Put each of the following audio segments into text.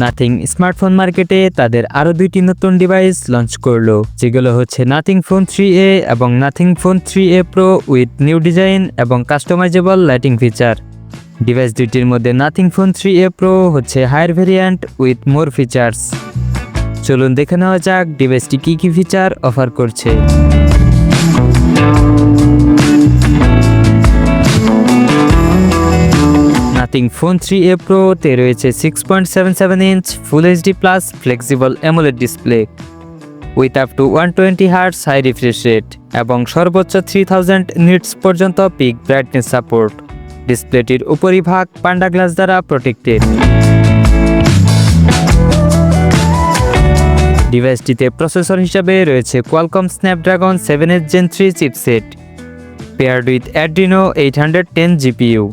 Nothing smartphone মার্কেটে তাদের আরও দুইটি নতুন ডিভাইস লঞ্চ করলো, যেগুলো হচ্ছে নাথিং ফোন 3A এবং Nothing phone 3A Pro with new design এবং কাস্টমাইজেবল লাইটিং ফিচার। ডিভাইস দুইটির মধ্যে নাথিং ফোন 3A প্রো হচ্ছে higher variant with more features. চলুন দেখে নেওয়া যাক ডিভাইসটি কী কী ফিচার অফার করছে। নাথিং ফোন 3A প্রোতে রয়েছে 6.77 inch full HD plus flexible AMOLED display with up to 120 hertz high refresh rate এবং সর্বোচ্চ 3000 নিটস পর্যন্ত পিক ব্রাইটনেস সাপোর্ট। ডিসপ্লেটির উপরিভাগ পান্ডা গ্লাস দ্বারা প্রোটেক্টেড। ডিভাইসটিতে প্রসেসর হিসাবে রয়েছে Qualcomm Snapdragon 7H Gen 3 chipset paired with Adreno 810 GPU.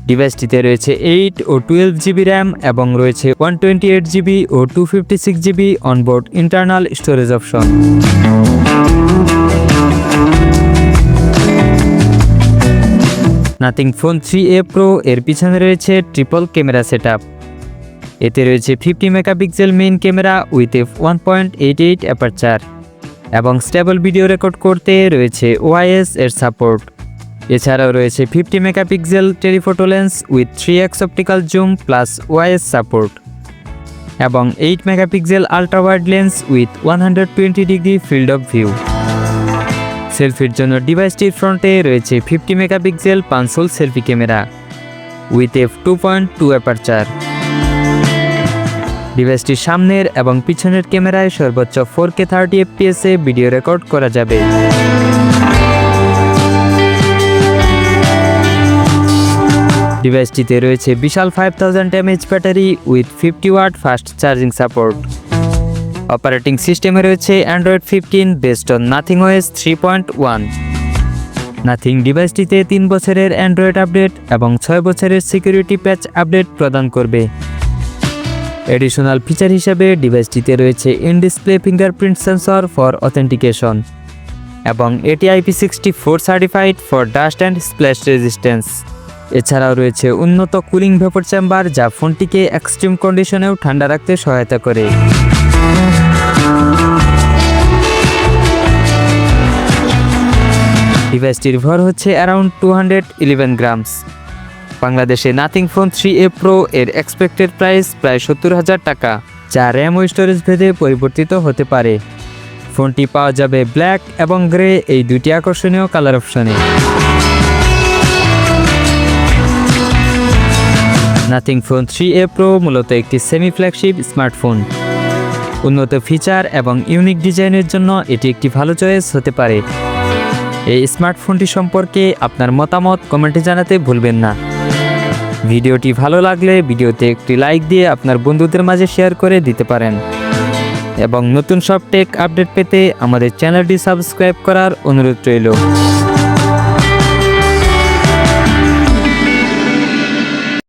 ডিভাইসটিতে রয়েছে 8 ও 12 জিবি র্যাম এবং রয়েছে 128 জিবি ও 256 GB onboard internal storage option. Nothing phone 3A pro এর পিছনে রয়েছে ট্রিপল ক্যামেরা সেটআপ। এতে রয়েছে 50 megapixel main camera with f1.88 aperture এবং স্টেবল ভিডিও রেকর্ড করতে রয়েছে OIS এর সাপোর্ট। এছাড়াও রয়েছে 50 megapixel telephoto lens with 3x optical zoom plus OIS support এবং 8 megapixel ultra wide lens with 120 degree field of view. সেলফির জন্য ডিভাইসটির ফ্রন্টে রয়েছে 50 মেগাপিক্সেল পাঁচশোল selfie camera with f2.2 aperture. ডিভাইসটির সামনের এবং পিছনের ক্যামেরায় সর্বোচ্চ 4K 30 fps এ ভিডিও রেকর্ড করা যাবে। ডিভাইসটিতে রয়েছে বিশাল 5000 mAh battery with 50 watt fast charging support. Operating সিস্টেমে রয়েছে Android 15 based on Nothing OS 3.1। Nothing ডিভাইসটিতে 3 বছরের অ্যান্ড্রয়েড আপডেট এবং 6 বছরের সিকিউরিটি প্যাচ আপডেট প্রদান করবে। এডিশনাল ফিচার হিসেবে ডিভাইসটিতে রয়েছে in display fingerprint sensor for authentication এবং এটি IP64 certified for dust and splash resistance. এছাড়াও রয়েছে উন্নত কুলিং ভেপর চেম্বার যা ফোনটিকে এক্সট্রিম কন্ডিশনেও ঠান্ডা রাখতে সহায়তা করে। ডিভাইসটির ভর হচ্ছে অ্যারাউন্ড 211 গ্রামস। বাংলাদেশে নাথিং ফোন 3A প্রো এর এক্সপেক্টেড প্রাইস প্রায় 70,000 টাকা, যা র্যাম ও স্টোরেজ ভেদে পরিবর্তিত হতে পারে। ফোনটি পাওয়া যাবে ব্ল্যাক এবং গ্রে এই দুটি আকর্ষণীয় কালার অপশনে। নাথিং ফোন 3A প্রো মূলত একটি সেমি ফ্ল্যাগশিপ স্মার্টফোন। উন্নত ফিচার এবং ইউনিক ডিজাইনের জন্য এটি একটি ভালো চয়েস হতে পারে। এই স্মার্টফোনটি সম্পর্কে আপনার মতামত কমেন্টে জানাতে ভুলবেন না। ভিডিওটি ভালো লাগলে ভিডিওতে একটি লাইক দিয়ে আপনার বন্ধুদের মাঝে শেয়ার করে দিতে পারেন এবং নতুন সব টেক আপডেট পেতে আমাদের চ্যানেলটি সাবস্ক্রাইব করার অনুরোধ রইল।